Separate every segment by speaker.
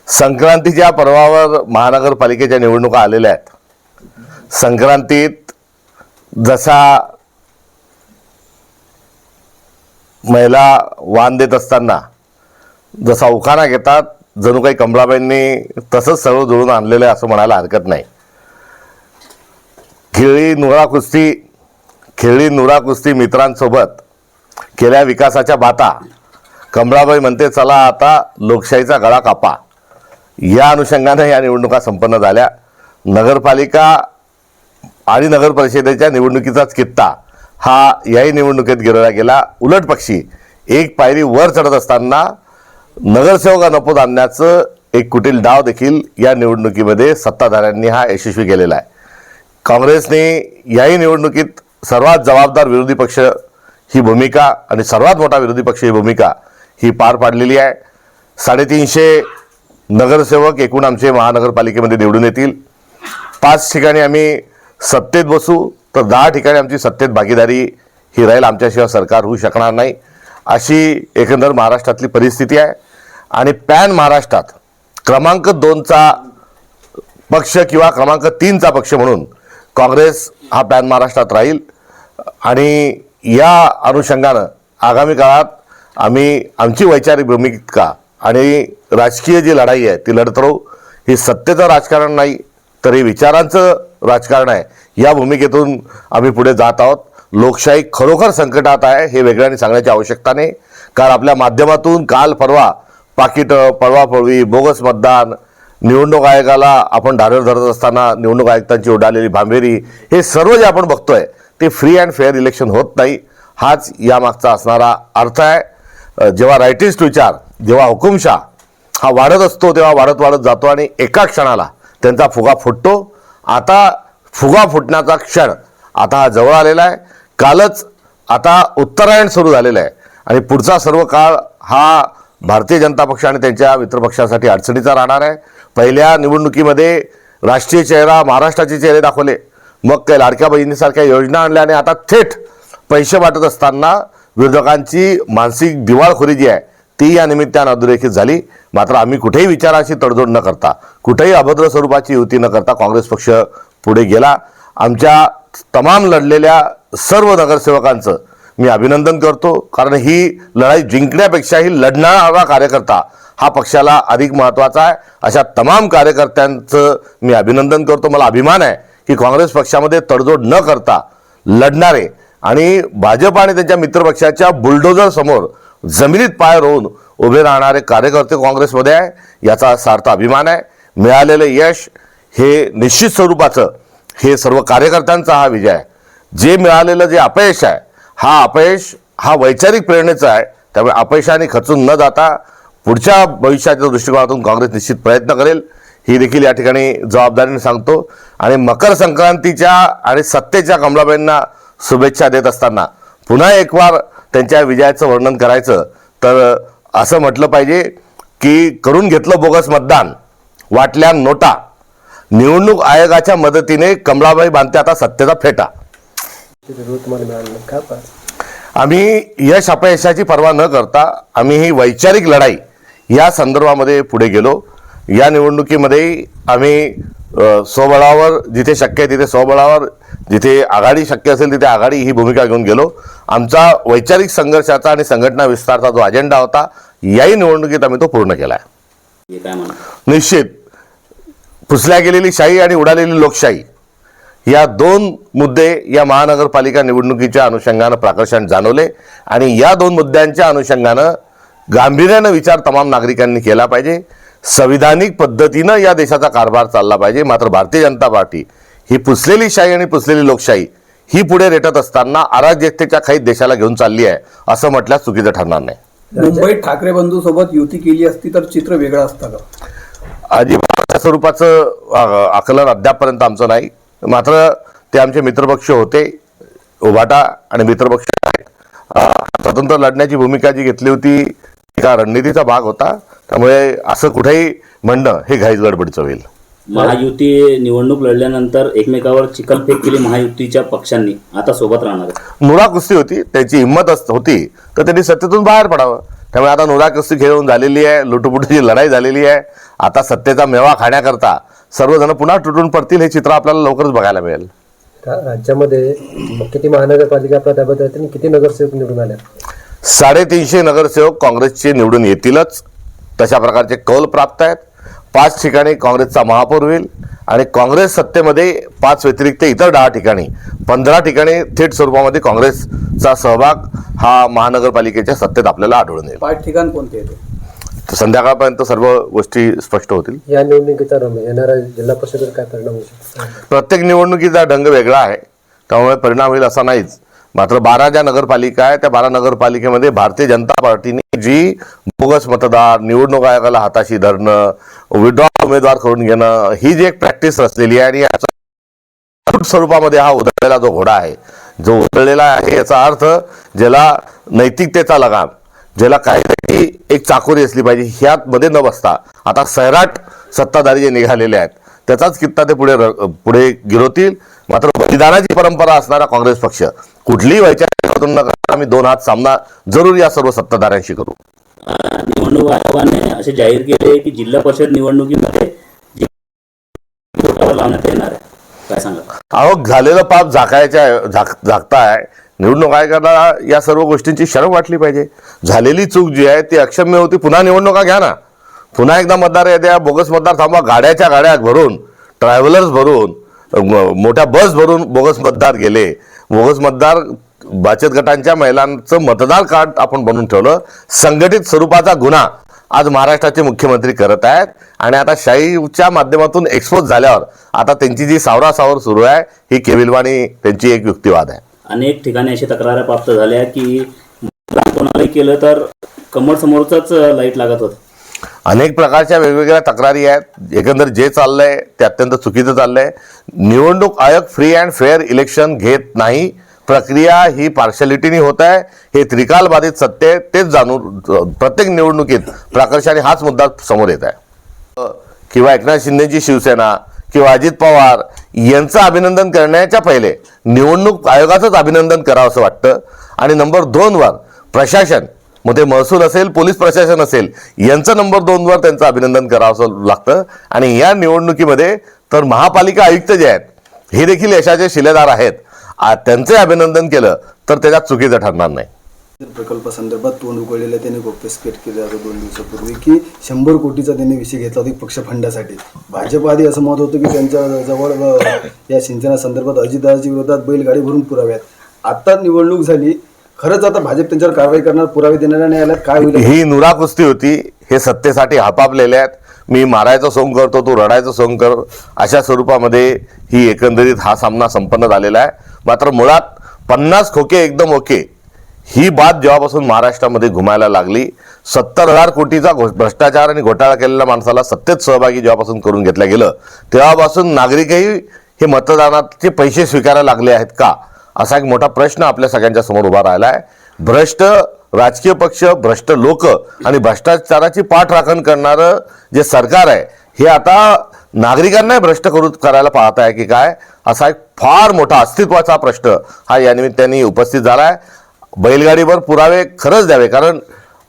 Speaker 1: संक्रांतीच्या पर्वावर महानगरपालिकेच्या निवडणुका आलेल्या आहेत। संक्रांतीत जसा महिला वाण देत असताना जसा उखाणा घेतात, जणू काही कमलाबाईंनी तसंच सर्व जुळून आणलेलं आहे असं म्हणायला हरकत नाही। खेळी नुरा कुस्ती मित्रांसोबत केल्या विकासाच्या बाता, कमलाबाई म्हणते चला आता लोकशाहीचा गळा कापा। या अनुषंगाने या निवडणुका संपन्न झाल्या। नगरपालिका आणि नगर परिषदेच्या निवडणुकीचाच कित्ता हा याही निवडणुकीत गिरवला गेला। उलट पक्षी एक पायरी वर चढत असताना नगरसेवक अनपोत आणण्याचं एक कुटील डाव देखील या निवडणुकीमध्ये सत्ताधाऱ्यांनी हा यशस्वी केलेला आहे। काँग्रेसने याही निवडणुकीत सर्वात जबाबदार विरोधी पक्ष ही भूमिका आणि सर्वात मोठा विरोधी पक्ष ही भूमिका ही पार पाडलेली आहे। 350 नगरसेवक एकूण आमचे महानगरपालिकेमध्ये निवडून येतील। 5 ठिकाणी आम्ही सत्तेत बसू तर 10 ठिकाणी आमची सत्तेत भागीदारी ही राहील। आमच्याशिवाय सरकार होऊ शकणार नाही अशी एकंदर महाराष्ट्रातली परिस्थिती आहे। आणि पॅन महाराष्ट्रात क्रमांक 2चा पक्ष किंवा क्रमांक 3चा पक्ष म्हणून काँग्रेस हा पॅन महाराष्ट्रात राहील। आणि या अनुषंगानं आगामी काळात आम्ही आमची वैचारिक भूमिका आणि राजकीय जी लढाई आहे ती लढत राहू। ही सत्तेचं राजकारण नाही तर हे विचारांचं राजकारण आहे। या भूमिकेतून आम्ही पुढे जात आहोत। लोकशाही खरोखर संकटात आहे हे वेगळ्याने सांगण्याची आवश्यकता नाही, कारण आपल्या माध्यमातून काल परवा पाकिटं, पळवापळवी, बोगस मतदान, निवडणूक आयोगाला आपण धारेवर धरत असताना निवडणूक आयुक्तांची उडालेली भांबेरी, हे सर्व जे आपण बघतोय ते फ्री अँड फेअर इलेक्शन होत नाही। हाच यामागचा असणारा अर्थ आहे। जेव्हा रायटिस्ट विचार, जेव्हा हुकुमशाह हा वाढत असतो तेव्हा वाढत जातो आणि एका क्षणाला त्यांचा फुगा फुटतो। आता फुगा फुटण्याचा क्षण आता हा जवळ आलेला आहे। कालच आता उत्तरायण सुरू झालेलं आहे आणि पुढचा सर्व काळ हा भारतीय जनता पक्ष आणि त्यांच्या मित्रपक्षासाठी अडचणीचा राहणार आहे। पहिल्या निवडणुकीमध्ये राष्ट्रीय चेहरा, महाराष्ट्राचे चेहरे दाखवले, मग काही लाडक्या बहिणीसारख्या योजना आणल्या आणि आता थेट पैसे वाटत असताना विरोधकांची मानसिक दिवाळखोरी जी आहे ती या निमित्तानं अधोरेखित झाली। मात्र आम्ही कुठेही विचाराची तडजोड न करता, कुठेही अभद्र स्वरूपाची युती न करता काँग्रेस पक्ष पुढे गेला। आमच्या तमाम लढलेल्या सर्व नगरसेवकांचं मी अभिनंदन करतो, कारण ही लढाई जिंकण्यापेक्षाही लढणारा कार्यकर्ता हा पक्षाला अधिक महत्त्वाचा आहे। अशा तमाम कार्यकर्त्यांचं मी अभिनंदन करतो। मला अभिमान आहे की काँग्रेस पक्षामध्ये तडजोड न करता लढणारे आणि भाजप आणि त्यांच्या मित्रपक्षाच्या बुलडोझर समोर जमिनीत पाय रोवून उभे राहणारे कार्यकर्ते काँग्रेसमध्ये आहे, याचा सार्थ अभिमान आहे। मिळालेलं यश हे निश्चित स्वरूपाचं हे सर्व कार्यकर्त्यांचा हा विजय आहे। जे मिळालेलं जे अपयश आहे हा अपयश हा वैचारिक प्रेरणेचा आहे। त्यामुळे अपयशाने खचून न जाता पुढच्या भविष्याच्या दृष्टिकोनातून काँग्रेस निश्चित प्रयत्न करेल, ही देखील या ठिकाणी जबाबदारीने सांगतो। आणि मकर संक्रांतीच्या आणि सत्तेच्या कमलाबाईंना शुभेच्छा देत असताना पुन्हा एक वार त्यांच्या विजयाचं वर्णन करायचं तर असं म्हटलं पाहिजे की करून घेतलं बोगस मतदान, वाटल्या नोटा, निवडणूक आयोगाच्या मदतीने कमलाबाई बांधते आता सत्तेचा फेटा। आम्ही यश अपयशाची पर्वा न करता आम्ही ही वैचारिक लढाई या संदर्भामध्ये पुढे गेलो। या निवडणुकीमध्ये आम्ही स्वबळावर जिथे शक्य आहे तिथे स्वबळावर, जिथे आघाडी शक्य असेल तिथे आघाडी ही भूमिका घेऊन गेलो। आमचा वैचारिक संघर्षाचा आणि संघटना विस्ताराचा जो अजेंडा होता याही निवडणुकीत आम्ही तो पूर्ण केला आहे। निश्चित पुसल्या गेलेली शाही आणि उडालेली लोकशाही या 2 मुद्दे या महानगरपालिका निवडणुकीच्या अनुषंगानं प्राकर्षण जाणवले आणि या 2 मुद्द्यांच्या अनुषंगानं गांभीर्यानं विचार तमाम नागरिकांनी केला पाहिजे। संविधानिक पद्धतीनं या देशाचा कारभार चालला पाहिजे। मात्र भारतीय जनता पार्टी ही पुसलेली शाही आणि पुसलेली लोकशाही ही पुढे रेटत असताना अराजकतेच्या खाईत देशाला घेऊन चालली आहे असं म्हटल्यास चुकीचं ठरणार नाही।
Speaker 2: मुंबईत ठाकरे बंधू सोबत युती केली असती तर चित्र वेगळं असतं का?
Speaker 1: अजिबात स्वरूपाचं आकलन अद्यापपर्यंत आमचं नाही। मात्र ते आमचे मित्रपक्ष होते, उभाटा आणि मित्रपक्ष आहेत। स्वतंत्र लढण्याची भूमिका जी घेतली होती एका रणनीतीचा भाग होता, त्यामुळे असं कुठेही म्हणणं हे घाईच गडबडीचं होईल।
Speaker 3: महायुती निवडणूक लढल्यानंतर एकमेकावर चिखलफेक केली महायुतीच्या पक्षांनी, आता सोबत राहणार
Speaker 1: नुरा कुस्ती होती, त्यांची हिंमत होती तर त्यांनी सत्तेतून बाहेर पडावं। त्यामुळे आता नुरा कुस्ती खेळून झालेली आहे, लुटुपुटीची लढाई झालेली आहे. आता सत्तेचा मेवा खाण्याकरता सर्वजण पुन्हा तुटून पडतील, हे चित्र आपल्याला लवकरच बघायला मिळेल.
Speaker 4: राज्यामध्ये किती महानगरपालिका आपल्या ताब्यात आहेत आणि किती नगरसेवक निवडून आल्या?
Speaker 1: 350 नगरसेवक काँग्रेसचे निवडून येतीलच, तशा प्रकारचे कौल प्राप्त आहेत. 5 ठिकाणी काँग्रेसचा महापौर होईल आणि काँग्रेस सत्तेमध्ये 5 व्यतिरिक्त इतर 10 ठिकाणी 15 ठिकाणी थेट स्वरूपामध्ये काँग्रेसचा सहभाग हा महानगरपालिकेच्या सत्तेत आपल्याला आढळून येईल.
Speaker 2: 5 ठिकाण कोणते येते?
Speaker 1: संध्याकाळपर्यंत सर्व गोष्टी स्पष्ट होतील.
Speaker 4: या निवडणुकीचा येणाऱ्या जिल्हा परिषदेवर काय परिणाम होऊ शकतो?
Speaker 1: प्रत्येक निवडणुकीचा ढंग वेगळा आहे, त्यामुळे परिणाम होईल असा नाहीच. मात्र 12 ज्या नगरपालिका आहे त्या 12 नगरपालिकेमध्ये भारतीय जनता पार्टीने जी बोगस मतदार, निवडणूक आयोगाला हाताशी धरणं, विड्रॉ उमेदवार करून घेणं, ही जी एक प्रॅक्टिस रचलेली आहे आणि याचा स्वरूपामध्ये हा उधळलेला जो घोडा आहे, जो उधळलेला आहे, याचा अर्थ ज्याला नैतिकतेचा लगाम, ज्याला काहीतरी एक चाकोरी असली पाहिजे, ह्यात मध्ये न बसता आता सैराट सत्ताधारी जे निघालेले आहेत त्याचाच कित्ता ते पुढे गिरवतील. मात्र बलिदानाची परंपरा असणारा काँग्रेस पक्ष कुठलीही वैचारिक न करता आम्ही 2 हात सामना जरूर या सर्व सत्ताधाऱ्यांशी करू.
Speaker 3: निवडणूक आयोगाने असे जाहीर केले की जिल्हा परिषद निवडणुकीमध्ये बोटावर लावण्यात येणार आहे. काय सांगा?
Speaker 1: अहो, झालेलं पाप झाकताय. निवडणूक आयोगाला या सर्व गोष्टींची शरम वाटली पाहिजे. झालेली चूक जी आहे ती अक्षम्य होती. पुन्हा निवडणुका घ्या ना, पुन्हा एकदा मतदार द्या, बोगस मतदार थांबवा. गाड्याच्या गाड्या भरून, ट्रॅव्हलर्स भरून, मोठ्या बस भरून बोगस मतदार गेले. बोगस मतदार बचत गटांच्या महिलांचं मतदार कार्ड आपण बनवून ठेवलं. संघटित स्वरूपाचा गुन्हा आज महाराष्ट्राचे मुख्यमंत्री करत आहेत आणि आता शाहीच्या माध्यमातून एक्सपोज झाल्यावर आता त्यांची जी सावरासावर सुरू आहे ही केविलवाणी त्यांची एक युक्तिवाद आहे.
Speaker 3: अनेक ठिकाणी अशी तक्रारी प्राप्त झाल्या की कोणालाही केलं तर कमर समोरच लाईट लागत होतं.
Speaker 1: अनेक प्रकारच्या वेगवेगळ्या तक्रारी आहेत. एकंदर जे चाललंय ते अत्यंत चुकीचं चाललंय. निवडणूक आयोग फ्री अँड फेअर इलेक्शन घेत नाही. प्रक्रिया ही पार्शलिटीनी होत आहे. हे त्रिकाल बाधित सत्य तेच जाणून प्रत्येक निवडणुकीत प्राकर्षाने हाच मुद्दा समोर येत आहे. किंवा एकनाथ शिंदेची शिवसेना किंवा अजित पवार यांचं अभिनंदन करण्याच्या पहिले निवडणूक आयोगाचंच अभिनंदन करावं असं वाटतं. आणि नंबर 2 वर प्रशासन, मग ते महसूल असेल, पोलीस प्रशासन असेल, यांचं नंबर 2 वर त्यांचं अभिनंदन करावं असं लागतं. आणि या निवडणुकीमध्ये तर महापालिका आयुक्त जे आहेत हे देखील यशाचे शिलेदार आहेत. त्यांचे अभिनंदन केलं तर त्याच्यात चुकीचं ठरणार नाही.
Speaker 5: प्रकल्पासंदर्भात तोंड उघडलेलं त्यांनी गोप्यस्फोट केलं होतं 2 दिवसापूर्वी की 100 कोटीचा त्यांनी विषय घेतला होता पक्ष फंडासाठी. भाजप आधी असं मत होतं की त्यांच्या जवळ या सिंचनासंदर्भात अजितदादाच्या विरोधात बैलगाडी भरून पुरावे आहेत. आता निवडणूक झाली, खरंच आता भाजप त्यांच्यावर कारवाई करणार, पुरावे देणाऱ्या नाही आल्यात, काय होईल?
Speaker 1: ही नुरा कुस्ती होती. हे सत्तेसाठी हापापलेले आहेत. मी मारायचं सोंग करतो, तू रडायचं सोंग कर, अशा स्वरूपामध्ये ही एकंदरीत हा सामना संपन्न झालेला आहे. मात्र मुळात 50 खोके एकदम ओके ही बात जेव्हापासून महाराष्ट्रामध्ये घुमायला लागली, 70,000 कोटीचा भ्रष्टाचार आणि घोटाळा केलेल्या माणसाला सत्तेत सहभागी जेव्हापासून करून घेतलं गेलं, तेव्हापासून नागरिकही हे मतदानाचे पैसे स्वीकारायला लागले आहेत का, असा एक मोठा प्रश्न आपल्या सगळ्यांच्या समोर उभा राहिला आहे. भ्रष्ट राजकीय पक्ष, भ्रष्ट लोक आणि भ्रष्टाचाराची पाठराखण करणारं जे सरकार आहे हे आता नागरिकांना भ्रष्ट करायला पाहत आहे की काय, असा एक फार मोठा अस्तित्वाचा प्रश्न हा या निमित्ताने उपस्थित झाला आहे. बैलगाडीवर पुरावे खरंच द्यावे, कारण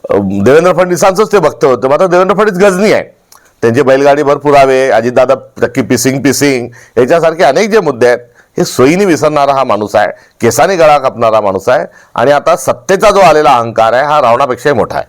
Speaker 1: देवेंद्र फडणवीसांचंच ते वक्तव्य होतं. मात्र देवेंद्र फडणवीस गजनी आहे, त्यांचे बैलगाडीवर पुरावे, अजितदादा नक्की पिसिंग याच्यासारखे अनेक जे मुद्दे आहेत हे सोयीने विसरणारा हा माणूस आहे, केसाने गळा कापणारा माणूस आहे. आणि आता सत्तेचा जो आलेला अहंकार आहे हा रावणापेक्षाही मोठा आहे.